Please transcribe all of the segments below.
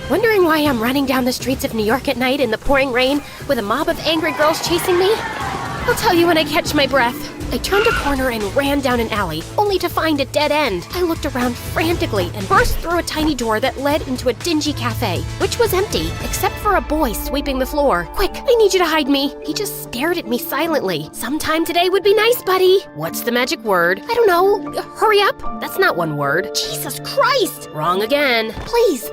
Wondering why I'm running down the streets of New York at night in the pouring rain with a mob of angry girls chasing me? I'll tell you when I catch my breath. I turned a corner and ran down an alley, only to find a dead end. I looked around frantically and burst through a tiny door that led into a dingy cafe, which was empty, except for a boy sweeping the floor. Quick, I need you to hide me. He just stared at me silently. Sometime today would be nice, buddy. What's the magic word? I don't know. Hurry up. That's not one word. Jesus Christ. Wrong again. Please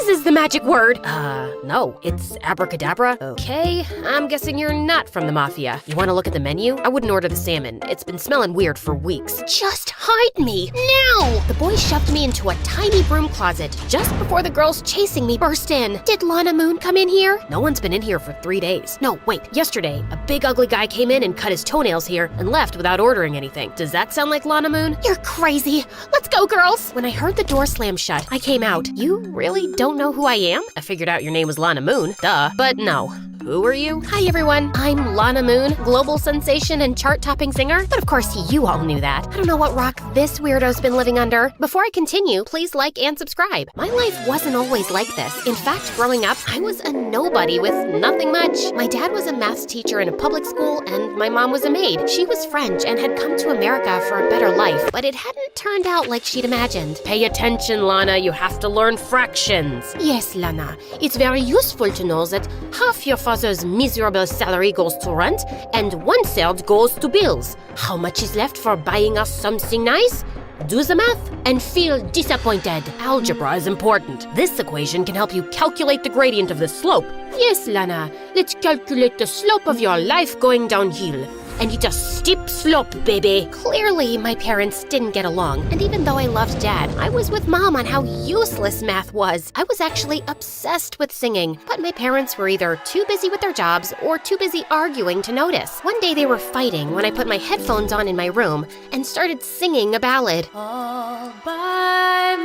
is the magic word. No, it's abracadabra. Okay, I'm guessing you're not from the mafia. You want to look at the menu? I wouldn't order the salmon. It's been smelling weird for weeks. Just hide me, now! The boy shoved me into a tiny broom closet just before the girls chasing me burst in. Did Lana Moon come in here? No one's been in here for 3 days. No, wait, yesterday, a big ugly guy came in and cut his toenails here and left without ordering anything. Does that sound like Lana Moon? You're crazy. Let's go, girls! When I heard the door slam shut, I came out. You really don't know who I am? I figured out your name was Lana Moon, duh, but no. Who are you? Hi everyone, I'm Lana Moon, global sensation and chart-topping singer, but of course you all knew that. I don't know what rock this weirdo's been living under. Before I continue, please like and subscribe. My life wasn't always like this. In fact, growing up, I was a nobody with nothing much. My dad was a math teacher in a public school, and my mom was a maid. She was French and had come to America for a better life, but it hadn't turned out like she'd imagined. Pay attention, Lana, you have to learn fractions. Yes, Lana, it's very useful to know that half your father's miserable salary goes to rent and 1/3 goes to bills. How much is left for buying us something nice? Do the math and feel disappointed. Algebra is important. This equation can help you calculate the gradient of the slope. Yes, Lana, let's calculate the slope of your life going downhill. And it's a steep slope, baby. Clearly, my parents didn't get along, and even though I loved Dad, I was with Mom on how useless math was. I was actually obsessed with singing, but my parents were either too busy with their jobs or too busy arguing to notice. One day they were fighting when I put my headphones on in my room and started singing a ballad. All by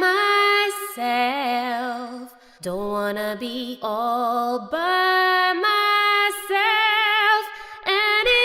myself, don't wanna be all by myself anymore.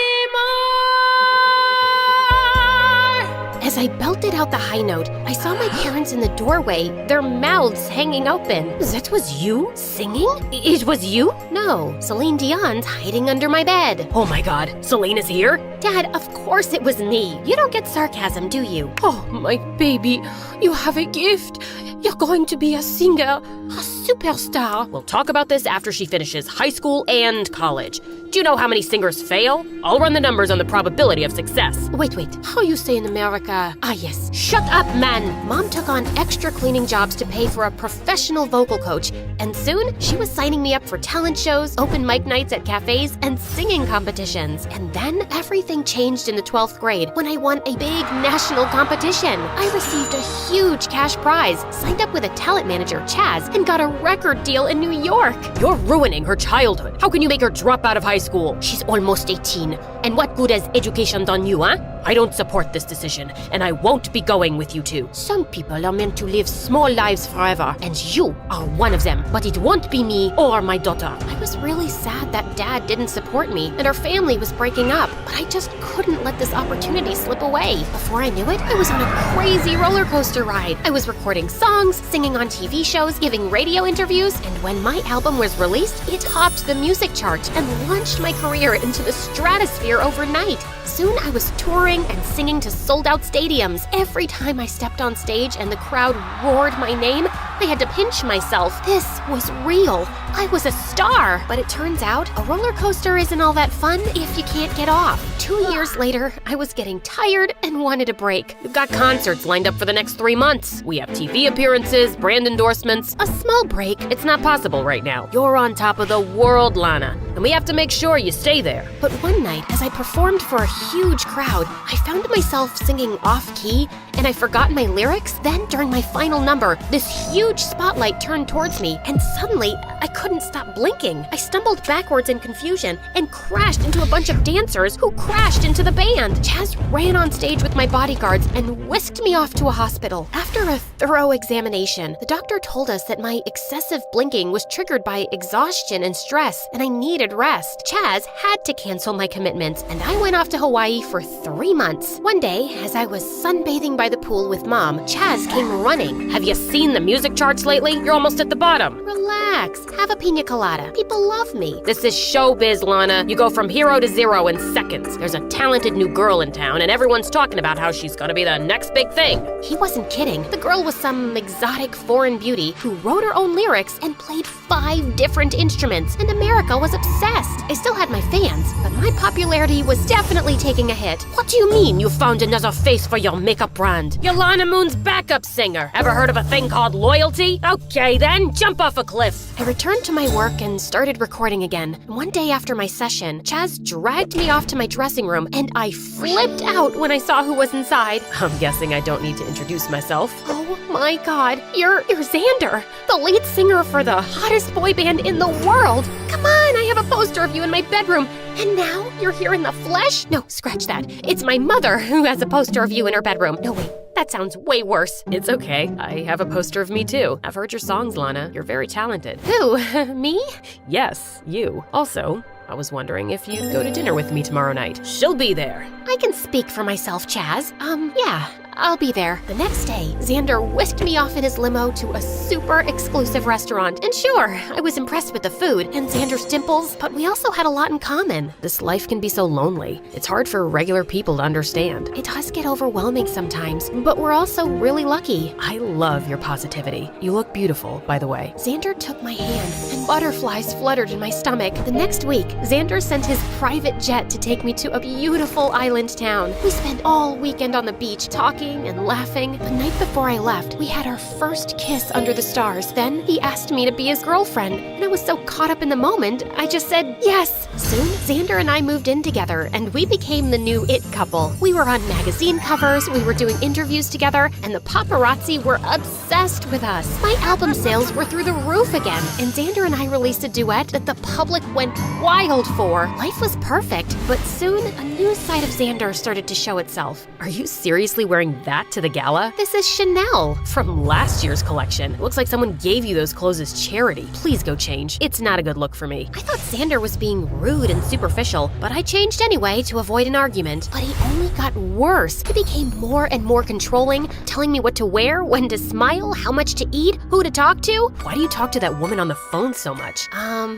As I belted out the high note, I saw my parents in the doorway, their mouths hanging open. That was you? Singing? It was you? No, Celine Dion's hiding under my bed. Oh my god, Celine is here? Dad, of course it was me. You don't get sarcasm, do you? Oh, my baby, you have a gift. You're going to be a singer, a superstar. We'll talk about this after she finishes high school and college. Do you know how many singers fail? I'll run the numbers on the probability of success. Wait, how you say in America? Ah, yes. Shut up, man! Mom took on extra cleaning jobs to pay for a professional vocal coach, and soon she was signing me up for talent shows, open mic nights at cafes, and singing competitions. And then everything changed in the 12th grade when I won a big national competition. I received a huge cash prize, signed up with a talent manager, Chaz, and got a record deal in New York. You're ruining her childhood. How can you make her drop out of high school? She's almost 18. And what good has education done you, huh? I don't support this decision, and I won't be going with you two. Some people are meant to live small lives forever, and you are one of them. But it won't be me or my daughter. I was really sad that Dad didn't support me, and our family was breaking up, but I just couldn't let this opportunity slip away. Before I knew it, I was on a crazy roller coaster ride. I was recording songs, singing on TV shows, giving radio interviews, and when my album was released, it topped the music charts and launched my career into the stratosphere overnight. Soon I was touring and singing to sold-out stadiums. Every time I stepped on stage and the crowd roared my name, I had to pinch myself. This was real. I was a star. But it turns out, a roller coaster isn't all that fun if you can't get off. 2 years later, I was getting tired and wanted a break. We've got concerts lined up for the next 3 months. We have TV appearances, brand endorsements. A small break. It's not possible right now. You're on top of the world, Lana, and we have to make sure you stay there. But one night, as I performed for a huge crowd, I found myself singing off-key, and I forgot my lyrics. Then, during my final number, this huge spotlight turned towards me, and suddenly, I couldn't stop blinking. I stumbled backwards in confusion and crashed into a bunch of dancers who crashed into the band. Chaz ran on stage with my bodyguards and whisked me off to a hospital. After a thorough examination, the doctor told us that my excessive blinking was triggered by exhaustion and stress, and I needed rest. Chaz had to cancel my commitments, and I went off to Hawaii for 3 months. One day, as I was sunbathing by by the pool with Mom, Chaz came running. Have you seen the music charts lately? You're almost at the bottom. Relax. Have a pina colada. People love me. This is showbiz, Lana. You go from hero to zero in seconds. There's a talented new girl in town, and everyone's talking about how she's gonna be the next big thing. He wasn't kidding. The girl was some exotic foreign beauty who wrote her own lyrics and played 5 different instruments, and America was obsessed. I still had my fans, but my popularity was definitely taking a hit. What do you mean you found another face for your makeup brand? You're Lana Moon's backup singer. Ever heard of a thing called loyalty? Okay then, jump off a cliff. I returned to my work and started recording again. One day after my session, Chaz dragged me off to my dressing room, and I flipped out when I saw who was inside. I'm guessing I don't need to introduce myself. Oh my God, you're Xander, the lead singer for the hottest boy band in the world. Come on, I have a poster of you in my bedroom. And now you're here in the flesh? No, scratch that. It's my mother who has a poster of you in her bedroom. No, wait. That sounds way worse. It's okay. I have a poster of me too. I've heard your songs, Lana. You're very talented. Who? Me? Yes, you. Also, I was wondering if you'd go to dinner with me tomorrow night. She'll be there. I can speak for myself, Chaz. Yeah, I'll be there. The next day, Xander whisked me off in his limo to a super exclusive restaurant. And sure, I was impressed with the food and Xander's dimples, but we also had a lot in common. This life can be so lonely. It's hard for regular people to understand. It does get overwhelming sometimes, but we're also really lucky. I love your positivity. You look beautiful, by the way. Xander took my hand, and butterflies fluttered in my stomach. The next week, Xander sent his private jet to take me to a beautiful island town. We spent all weekend on the beach talking and laughing. The night before I left, we had our first kiss under the stars. Then he asked me to be his girlfriend, and I was so caught up in the moment, I just said yes. Soon, Xander and I moved in together, and we became the new it couple. We were on magazine covers, we were doing interviews together, and the paparazzi were obsessed with us. My album sales were through the roof again, and Xander and I released a duet that the public went wild for. Life was perfect, but soon a new side of Xander started to show itself. Are you seriously wearing that to the gala? This is Chanel from last year's collection. Looks like someone gave you those clothes as charity. Please go change. It's not a good look for me. I thought Xander was being rude and superficial, but I changed anyway to avoid an argument. But he only got worse. He became more and more controlling, telling me what to wear, when to smile, how much to eat, who to talk to. Why do you talk to that woman on the phone so much?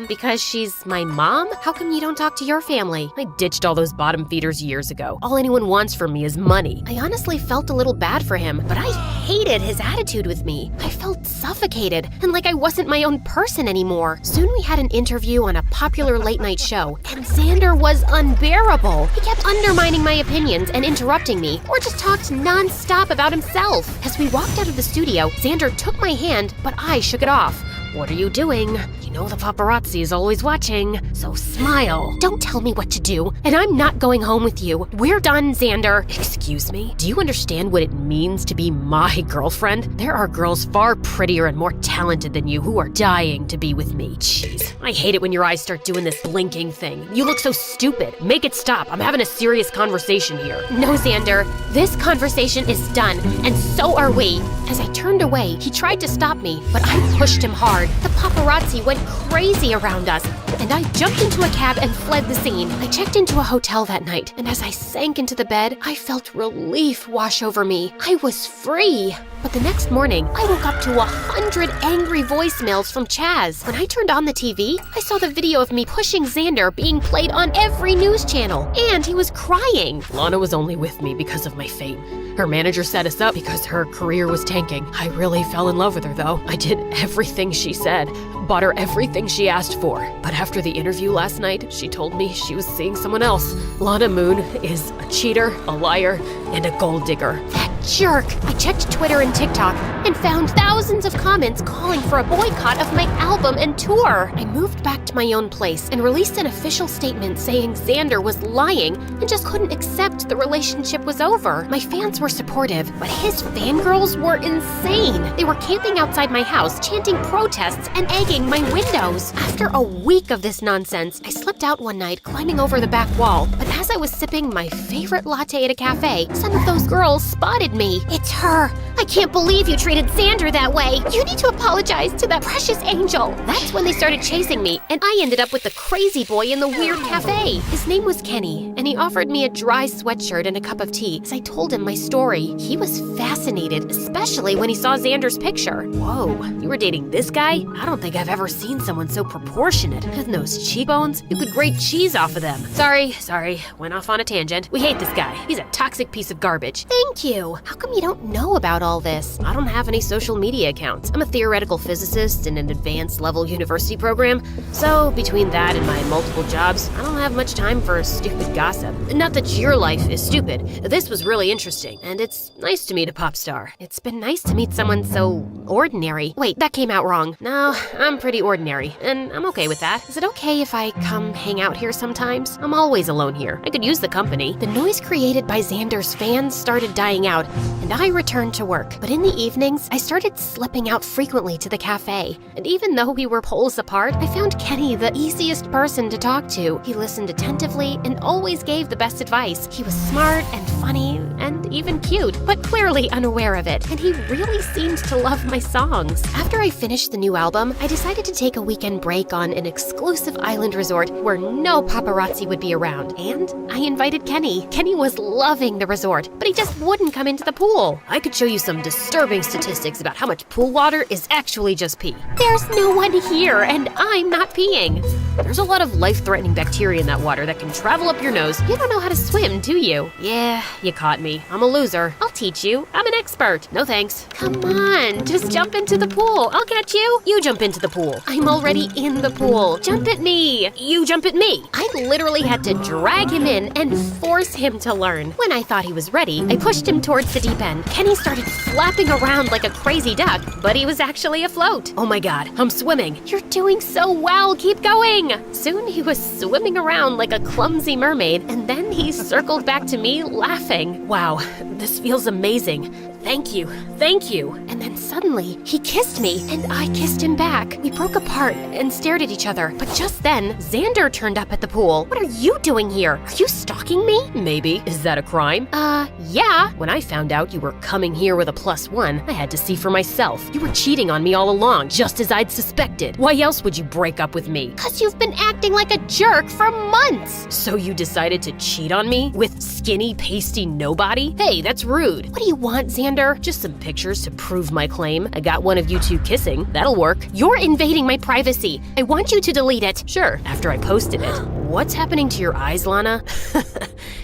Because she's my mom? How come you don't talk to your family? I ditched all those bottom feeders years ago. All anyone wants from me is money. I honestly felt a little bad for him, but I hated his attitude with me. I felt suffocated and like I wasn't my own person anymore. Soon we had an interview on a popular late-night show, and Xander was unbearable. He kept undermining my opinions and interrupting me, or just talked non-stop about himself. As we walked out of the studio, Xander took my hand, but I shook it off. What are you doing? You know the paparazzi is always watching, so smile. Don't tell me what to do, and I'm not going home with you. We're done, Xander. Excuse me? Do you understand what it means to be my girlfriend? There are girls far prettier and more talented than you who are dying to be with me. Jeez, I hate it when your eyes start doing this blinking thing. You look so stupid. Make it stop. I'm having a serious conversation here. No, Xander. This conversation is done, and so are we. As I turned away, he tried to stop me, but I pushed him hard. The paparazzi went crazy around us, and I jumped into a cab and fled the scene. I checked into a hotel that night, and as I sank into the bed, I felt relief wash over me. I was free. But the next morning, I woke up to 100 angry voicemails from Chaz. When I turned on the TV, I saw the video of me pushing Xander being played on every news channel, and he was crying. Lana was only with me because of my fame. Her manager set us up because her career was tanking. I really fell in love with her, though. I did everything she said, bought her everything she asked for. But after the interview last night, she told me she was seeing someone else. Lana Moon is a cheater, a liar, and a gold digger. That jerk! I checked Twitter and TikTok and found thousands of comments calling for a boycott of my album and tour. I moved back to my own place and released an official statement saying Xander was lying and just couldn't accept the relationship was over. My fans were supportive, but his fangirls were insane. They were camping outside my house, chanting protests and egging my windows. After a week of this nonsense, I slipped out one night, climbing over the back wall. But as I was sipping my favorite latte at a cafe, some of those girls spotted me. It's her. I can't believe you treated Xander that way. You need to apologize to that precious angel. That's when they started chasing me, and I ended up with the crazy boy in the weird cafe. His name was Kenny, and he offered me a dry sweatshirt and a cup of tea as I told him my story. He was fascinated, especially when he saw Xander's picture. Whoa, you were dating this guy? I don't think I've ever seen someone so proportionate. And those cheekbones, you could grate cheese off of them. Sorry, went off on a tangent. We hate this guy. He's a toxic piece of garbage. Thank you. How come you don't know about all this? I don't have any social media accounts. I'm a theoretical physicist in an advanced level university program. So between that and my multiple jobs, I don't have much time for stupid gossip. Not that your life is stupid. This was really interesting, and it's nice to meet a pop star. It's been nice to meet someone so ordinary. Wait, that came out wrong. No, I'm pretty ordinary, and I'm okay with that. Is it okay if I come hang out here sometimes? I'm always alone here. I could use the company. The noise created by Xander's fans started dying out, and I returned to work. But in the evenings, I started slipping out frequently to the cafe. And even though we were poles apart, I found Kenny the easiest person to talk to. He listened attentively and always gave the best advice. He was smart and funny and even cute, but clearly unaware of it, and he really seemed to love my songs. After I finished the new album, I decided to take a weekend break on an exclusive island resort where no paparazzi would be around, and I invited Kenny. Kenny was loving the resort, but he just wouldn't come into the pool. I could show you some disturbing statistics about how much pool water is actually just pee. There's no one here, and I'm not peeing. There's a lot of life-threatening bacteria in that water that can travel up your nose. You don't know how to swim, do you? Yeah, you caught me. I'm a loser. I'll teach you. I'm an expert. No thanks. Come on, just jump into the pool. I'll catch you. You jump into the pool. I'm already in the pool. Jump at me. You jump at me. I literally had to drag him in and force him to learn. When I thought he was ready, I pushed him towards the deep end. Kenny started flapping around like a crazy duck, but he was actually afloat. Oh my God, I'm swimming. You're doing so well. Keep going. Soon he was swimming around like a clumsy mermaid, and then he circled back to me laughing. Wow, this feels amazing. Thank you. And then suddenly, he kissed me, and I kissed him back. We broke apart and stared at each other. But just then, Xander turned up at the pool. What are you doing here? Are you stalking me? Maybe. Is that a crime? Yeah. When I found out you were coming here with a +1, I had to see for myself. You were cheating on me all along, just as I'd suspected. Why else would you break up with me? 'Cause you've been acting like a jerk for months. So you decided to cheat on me? With skinny, pasty nobody? Hey, that's rude. What do you want, Xander? Just some pictures to prove my claim. I got one of you two kissing. That'll work. You're invading my privacy. I want you to delete it. Sure, after I posted it. What's happening to your eyes, Lana?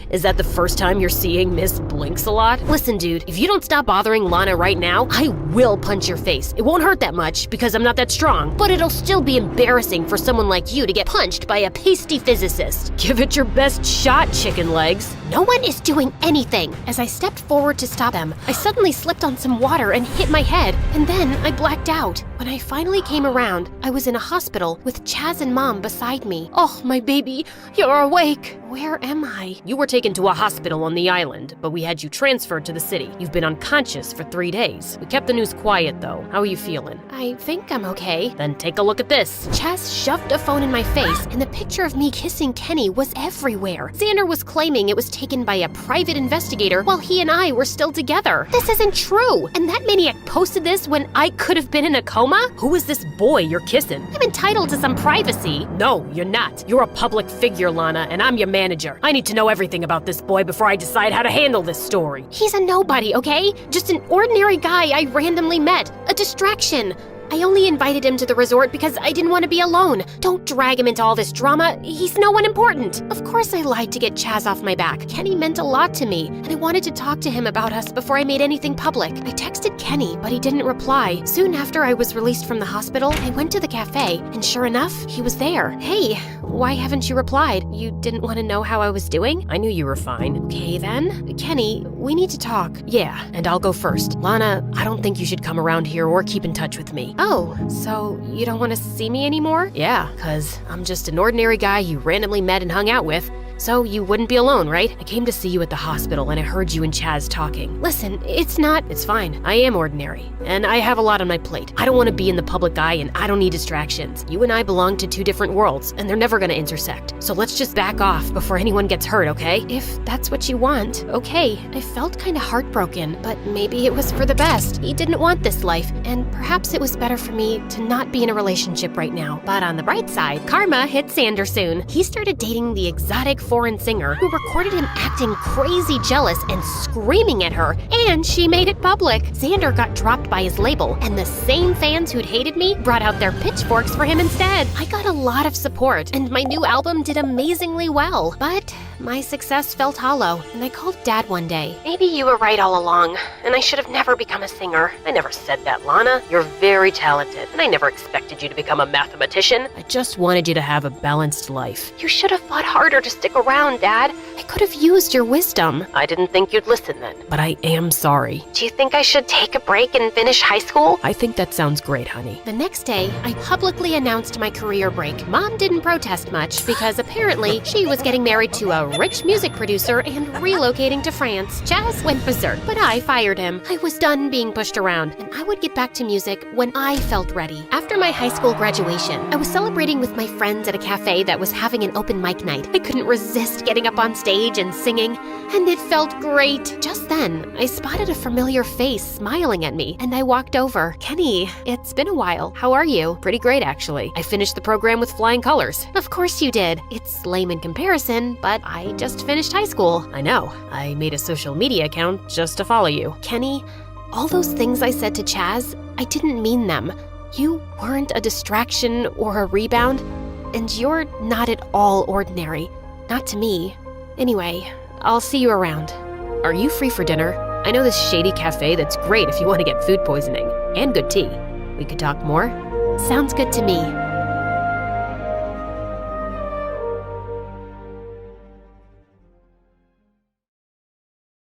Is that the first time you're seeing Miss Blinks a lot? Listen, dude, if you don't stop bothering Lana right now, I will punch your face. It won't hurt that much because I'm not that strong, but it'll still be embarrassing for someone like you to get punched by a pasty physicist. Give it your best shot, chicken legs. No one is doing anything. As I stepped forward to stop them, I suddenly slipped on some water and hit my head, and then I blacked out. When I finally came around, I was in a hospital with Chaz and Mom beside me. Oh, my baby, you're awake. Where am I? You were taken to a hospital on the island, but we had you transferred to the city. You've been unconscious for 3 days. We kept the news quiet, though. How are you feeling? I think I'm okay. Then take a look at this. Chaz shoved a phone in my face, and the picture of me kissing Kenny was everywhere. Xander was claiming it was taken by a private investigator while he and I were still together. This isn't true. And that maniac posted this when I could have been in a coma? Who is this boy you're kissing? I'm entitled to some privacy. No, you're not. You're a public figure, Lana, and I'm your manager. I need to know everything about this boy before I decide how to handle this story. He's a nobody, okay? Just an ordinary guy I randomly met. A distraction. I only invited him to the resort because I didn't want to be alone. Don't drag him into all this drama. He's no one important. Of course I lied to get Chaz off my back. Kenny meant a lot to me, and I wanted to talk to him about us before I made anything public. I texted Kenny, but he didn't reply. Soon after I was released from the hospital, I went to the cafe, and sure enough, he was there. Hey, why haven't you replied? You didn't want to know how I was doing? I knew you were fine. Okay then. Kenny, we need to talk. Yeah, and I'll go first. Lana, I don't think you should come around here or keep in touch with me. Oh, so you don't want to see me anymore? Yeah, 'cause I'm just an ordinary guy you randomly met and hung out with. So you wouldn't be alone, right? I came to see you at the hospital and I heard you and Chaz talking. Listen, it's fine. I am ordinary, and I have a lot on my plate. I don't want to be in the public eye, and I don't need distractions. You and I belong to two different worlds, and they're never gonna intersect. So let's just back off before anyone gets hurt, okay? If that's what you want, okay. I felt kinda heartbroken, but maybe it was for the best. He didn't want this life, and perhaps it was better for me to not be in a relationship right now. But on the bright side, karma hit Sander soon. He started dating the exotic foreign singer who recorded him acting crazy jealous and screaming at her, and she made it public. Xander got dropped by his label, and the same fans who'd hated me brought out their pitchforks for him instead. I got a lot of support, and my new album did amazingly well. But my success felt hollow, and I called Dad one day. Maybe you were right all along, and I should have never become a singer. I never said that, Lana. You're very talented, and I never expected you to become a mathematician. I just wanted you to have a balanced life. You should have fought harder to stick around, Dad. I could have used your wisdom. I didn't think you'd listen then, but I am sorry. Do you think I should take a break and finish high school? I think that sounds great, honey. The next day, I publicly announced my career break. Mom didn't protest much because apparently she was getting married to a rich music producer and relocating to France. Chaz went berserk, but I fired him. I was done being pushed around, and I would get back to music when I felt ready. After my high school graduation, I was celebrating with my friends at a cafe that was having an open mic night. I couldn't resist getting up on stage and singing, and it felt great. Just then, I spotted a familiar face smiling at me, and I walked over. Kenny, it's been a while. How are you? Pretty great, actually. I finished the program with flying colors. Of course you did. It's lame in comparison, but I just finished high school. I know. I made a social media account just to follow you. Kenny, all those things I said to Chaz, I didn't mean them. You weren't a distraction or a rebound, and you're not at all ordinary. Not to me. Anyway, I'll see you around. Are you free for dinner? I know this shady cafe that's great if you want to get food poisoning. And good tea. We could talk more? Sounds good to me.